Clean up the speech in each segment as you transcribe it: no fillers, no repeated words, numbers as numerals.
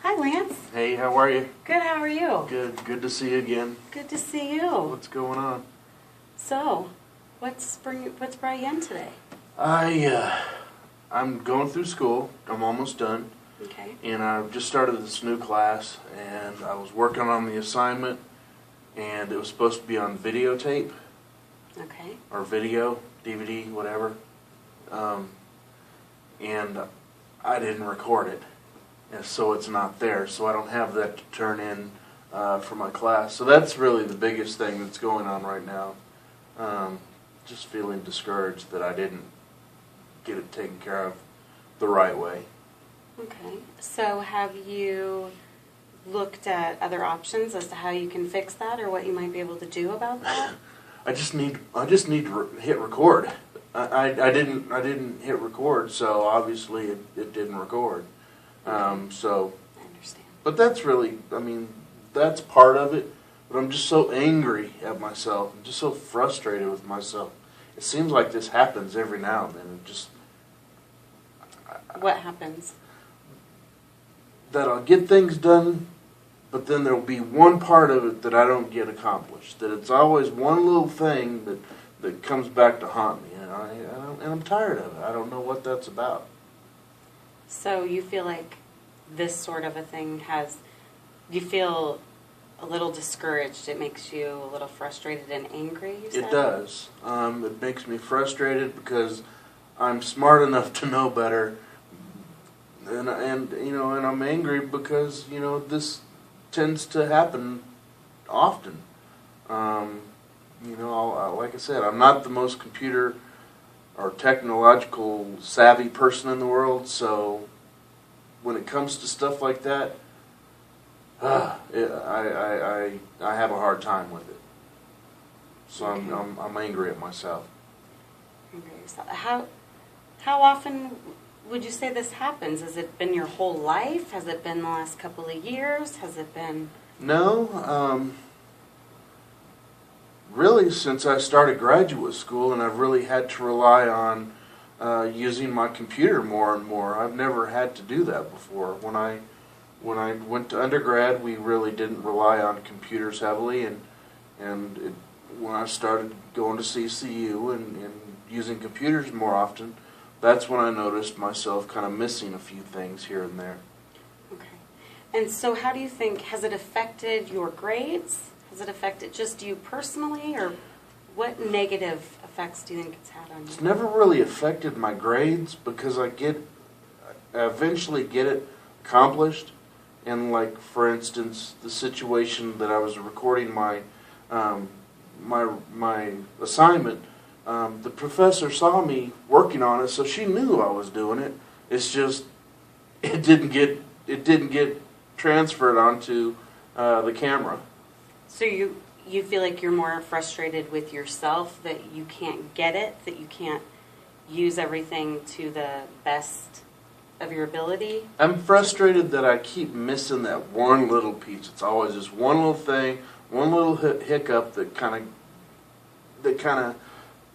Hi, Lance. Hey, how are you? Good, how are you? Good to see you again. Good to see you. What's going on? So, what's brought you in today? I'm going through school. I'm almost done. Okay. And I've just started this new class, and I was working on the assignment, and it was supposed to be on videotape, Okay. or video, DVD, whatever. And I didn't record it, and so it's not there, so I don't have that to turn in for my class. So that's really the biggest thing that's going on right now. Just feeling discouraged that I didn't get it taken care of the right way. Okay. So, have you looked at other options as to how you can fix that, or what you might be able to do about that? I just need to hit record. I didn't hit record, so obviously it didn't record. So I understand. but that's really, that's part of it. But I'm just so angry at myself. I'm just so frustrated with myself. It seems like this happens every now and then. What happens? That I'll get things done, but then there'll be one part of it that I don't get accomplished. That it's always one little thing that comes back to haunt me, and I'm tired of it. I don't know what that's about. So, you feel like this sort of a thing you feel a little discouraged. It makes you a little frustrated and angry, you said? It does. It makes me frustrated because I'm smart enough to know better, and I'm angry because this tends to happen often. Like I said, I'm not the most computer or technological savvy person in the world, so when it comes to stuff like that, I have a hard time with it. So Okay. I'm angry at myself. How often would you say this happens? Has it been your whole life? Has it been the last couple of years? Has it been... No, really since I started graduate school, and I've really had to rely on using my computer more and more. I've never had to do that before. When I went to undergrad, we really didn't rely on computers heavily, when I started going to CCU and using computers more often, that's when I noticed myself kind of missing a few things here and there. Okay. And so how do you think, has it affected your grades? Has it affected just you personally, or what negative effects do you think it's had on you? It's never really affected my grades because I eventually get it accomplished. And like, for instance, the situation that I was recording my assignment, the professor saw me working on it, so she knew I was doing it. It's just it didn't get transferred onto the camera. So you feel like you're more frustrated with yourself, that you can't get it, that you can't use everything to the best of your ability? I'm frustrated that I keep missing that one little piece. It's always just one little thing, one little hiccup that kind of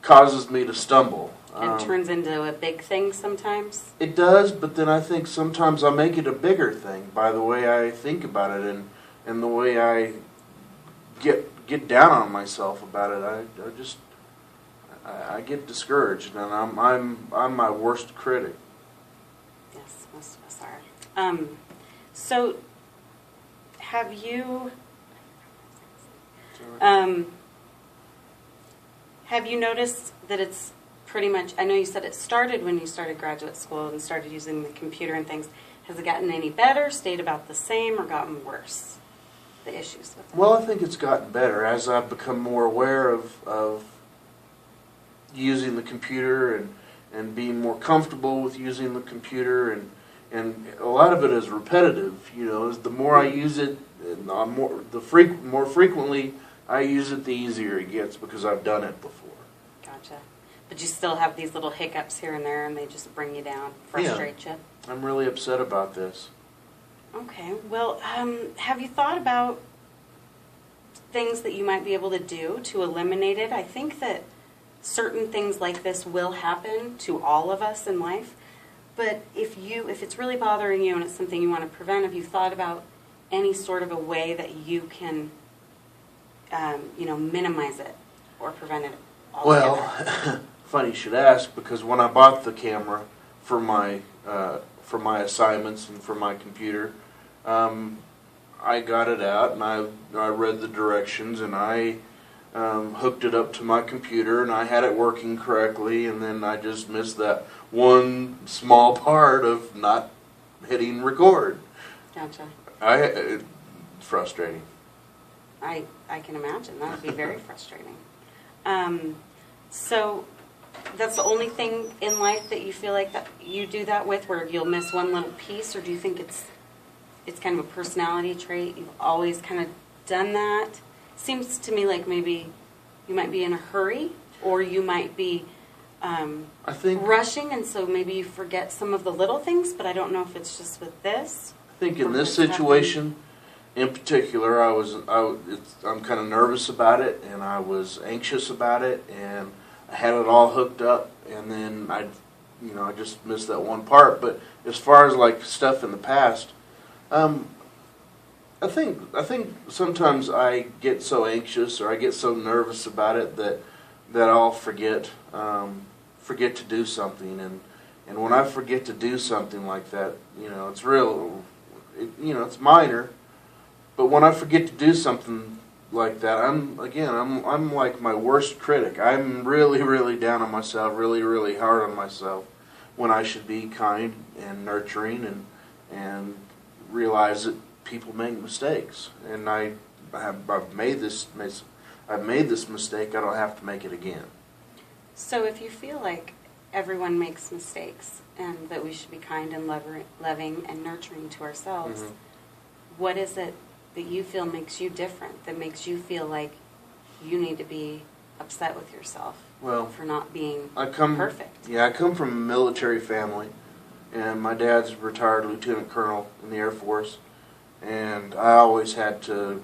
causes me to stumble. And turns into a big thing sometimes? It does, but then I think sometimes I make it a bigger thing by the way I think about it and the way I get down on myself about it. I get discouraged, and I'm my worst critic. Yes, most of us are. So, have you noticed that it's pretty much, I know you said it started when you started graduate school and started using the computer and things. Has it gotten any better, stayed about the same, or gotten worse? The issues with it? Well, I think it's gotten better as I've become more aware of using the computer and being more comfortable with using the computer, and a lot of it is repetitive. As the more I use it, and more frequently I use it, the easier it gets because I've done it before. Gotcha. But you still have these little hiccups here and there, and they just bring you down, frustrate you. I'm really upset about this. Okay. Well, have you thought about things that you might be able to do to eliminate it? I think that certain things like this will happen to all of us in life, But if it's really bothering you and it's something you want to prevent, have you thought about any sort of a way that you can, minimize it or prevent it altogether? Well, funny you should ask, because when I bought the camera for my assignments and for my computer, I got it out and I read the directions and I hooked it up to my computer and I had it working correctly, and then I just missed that one small part of not hitting record. Gotcha. It's frustrating. I can imagine. That would be very frustrating. So that's the only thing in life that you feel like that you do that with, where you'll miss one little piece, or do you think it's kind of a personality trait? You've always kind of done that? Seems to me like maybe you might be in a hurry, or you might be I think rushing, and so maybe you forget some of the little things, but I don't know if it's just with this. I think in this situation, in particular, I'm kind of nervous about it, and I was anxious about it, and I had it all hooked up, and then I just missed that one part. But as far as like stuff in the past, I think sometimes I get so anxious or I get so nervous about it that I'll forget to do something, and when I forget to do something like that, it's real. It's minor, but when I forget to do something like that, I'm like my worst critic. I'm really, really down on myself, really, really hard on myself, when I should be kind and nurturing and realize that people make mistakes, and I've made this mistake. I don't have to make it again. So if you feel like everyone makes mistakes and that we should be kind and loving and nurturing to ourselves, what is it that you feel makes you different, that makes you feel like you need to be upset with yourself for not being perfect? Yeah, I come from a military family, and my dad's a retired lieutenant colonel in the Air Force, and I always had to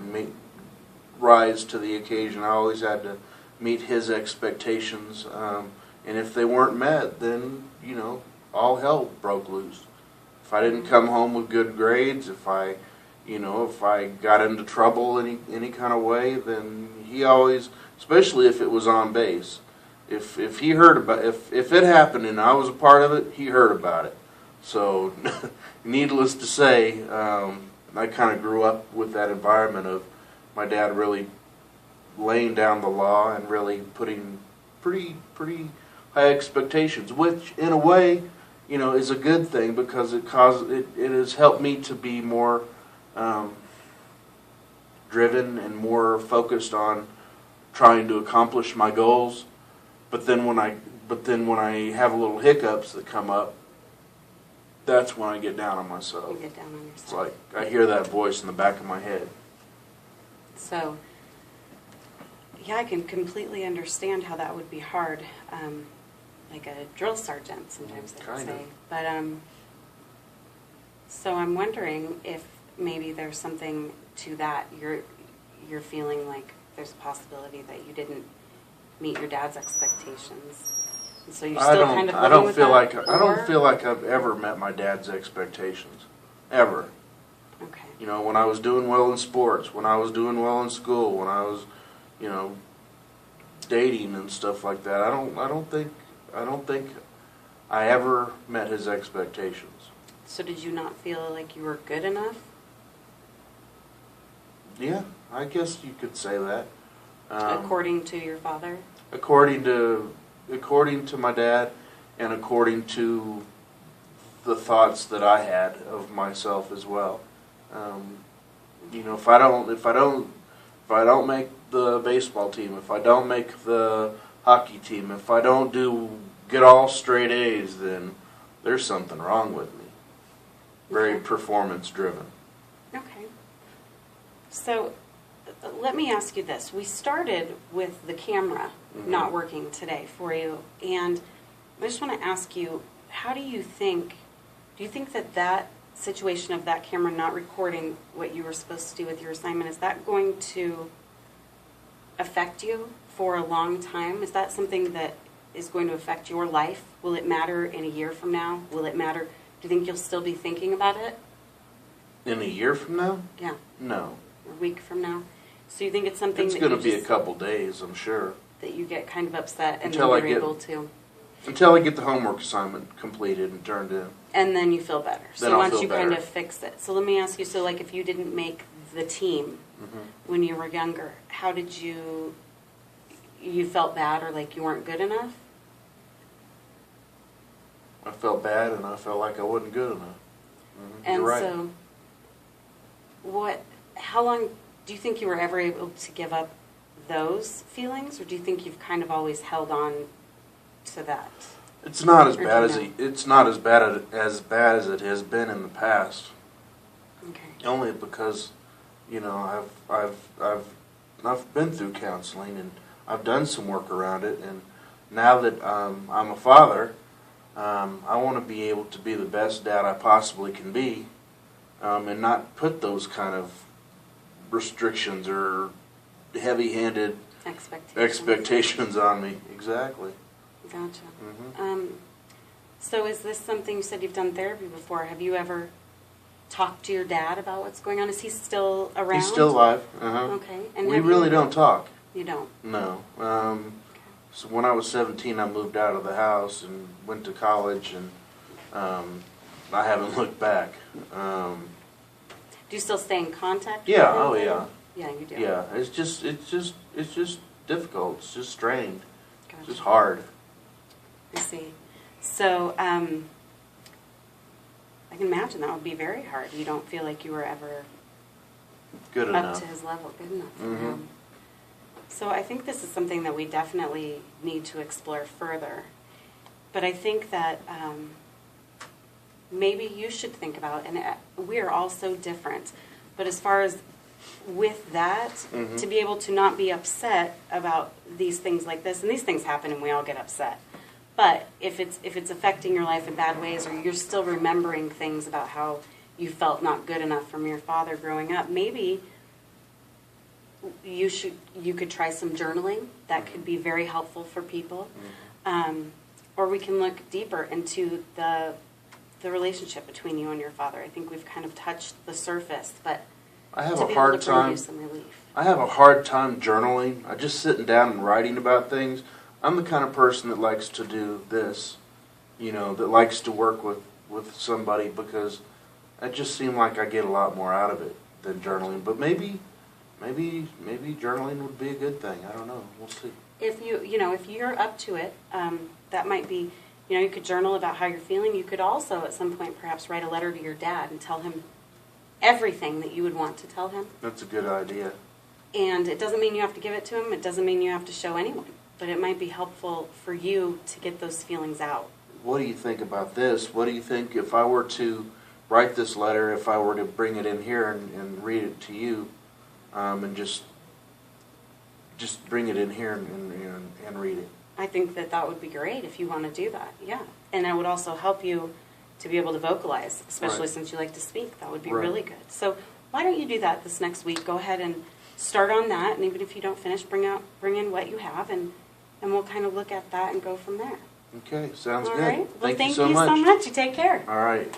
rise to the occasion. I always had to meet his expectations, and if they weren't met, then all hell broke loose. If I didn't come home with good grades, if I got into trouble any kind of way, then he always, especially if it was on base, if he heard about if it happened and I was a part of it, he heard about it. So, needless to say, I kind of grew up with that environment of my dad really laying down the law and really putting pretty high expectations, which in a way, is a good thing, because it has helped me to be more driven and more focused on trying to accomplish my goals. But then when I have little hiccups that come up, that's when I get down on myself. You get down on yourself. It's like I hear that voice in the back of my head. So, yeah, I can completely understand how that would be hard. Like a drill sergeant, sometimes they would say. But so I'm wondering if maybe there's something to that. You're feeling like there's a possibility that you didn't meet your dad's expectations. And so you're still kind of I don't feel like I've ever met my dad's expectations, ever. Okay. When I was doing well in sports, when I was doing well in school, when I was, dating and stuff like that, I don't think I ever met his expectations. So did you not feel like you were good enough? Yeah, I guess you could say that. According to your father? According to my dad, and according to the thoughts that I had of myself as well. If I don't make the baseball team, if I don't make the hockey team, if I don't get all straight A's, then there's something wrong with me. Very performance driven. Okay. So let me ask you this. We started with the camera not working today for you, and I just want to ask you, do you think that situation of that camera not recording what you were supposed to do with your assignment, is that going to affect you for a long time? Is that something that is going to affect your life? Will it matter in a year from now? Will it matter? Do you think you'll still be thinking about it? In a year from now? Yeah. No. A week from now? So you think it's something It's that going to you be a just- couple days, I'm sure. that you get kind of upset and Until then I you're get- able to, Until I get the homework assignment completed and turned in. and then you feel better. Then So I'll once feel you kind better. of fix it. So let me ask you, so like if you didn't make the team when you were younger, how did you felt bad or like you weren't good enough? I felt bad and I felt like I wasn't good enough. And You're right. so how long do you think you were ever able to give up those feelings, or do you think you've kind of always held on to that? It's not as Or do bad you as know? it's not as bad as it has been in the past. Okay. Only because, you know, I've been through counseling and I've done some work around it, and now that I'm a father, I want to be able to be the best dad I possibly can be, and not put those kind of restrictions or heavy-handed expectations on me. Exactly. Gotcha. Mhm. So is this something, you said you've done therapy before, have you ever talked to your dad about what's going on? Is he still around? He's still alive. Okay. And We have you really ever- don't talk. You don't? No. So when I was 17, I moved out of the house and went to college, and I haven't looked back. Do you still stay in contact Yeah, with him? oh yeah. Yeah, you do. Yeah, it's just difficult. It's just strained. Gotcha. It's just hard. I see. So, I can imagine that would be very hard. You don't feel like you were ever Good up enough. to his level, good enough for Mhm. him. So I think this is something that we definitely need to explore further. But I think that maybe you should think about, and we are all so different, but as far as with that, Mhm. to be able to not be upset about these things like this, and these things happen and we all get upset. But if it's affecting your life in bad ways, or you're still remembering things about how you felt not good enough from your father growing up, maybe you could try some journaling. That could be very helpful for people. Or we can look deeper into the relationship between you and your father. I think we've kind of touched the surface, but I have to a be hard able to bring time. you some relief. I have a hard time journaling. I just sitting down and writing about things. I'm the kind of person that likes to do this, you know, that likes to work with somebody, because it just seemed like I get a lot more out of it than journaling. But maybe journaling would be a good thing. I don't know. We'll see. If if you're up to it, that might be, you could journal about how you're feeling. You could also, at some point, perhaps write a letter to your dad and tell him everything that you would want to tell him. That's a good idea. And it doesn't mean you have to give it to him. It doesn't mean you have to show anyone. But it might be helpful for you to get those feelings out. What do you think about this? What do you think if I were to write this letter, if I were to bring it in here and read it to you, and just bring it in here and read it? I think that would be great if you want to do that. Yeah. And it would also help you to be able to vocalize, especially Right. since you like to speak. That would be Right. really good. So why don't you do that this next week? Go ahead and start on that. And even if you don't finish, bring in what you have, and we'll kind of look at that and go from there. Okay, sounds All good. right? Well, Thank you so much. You take care. All right.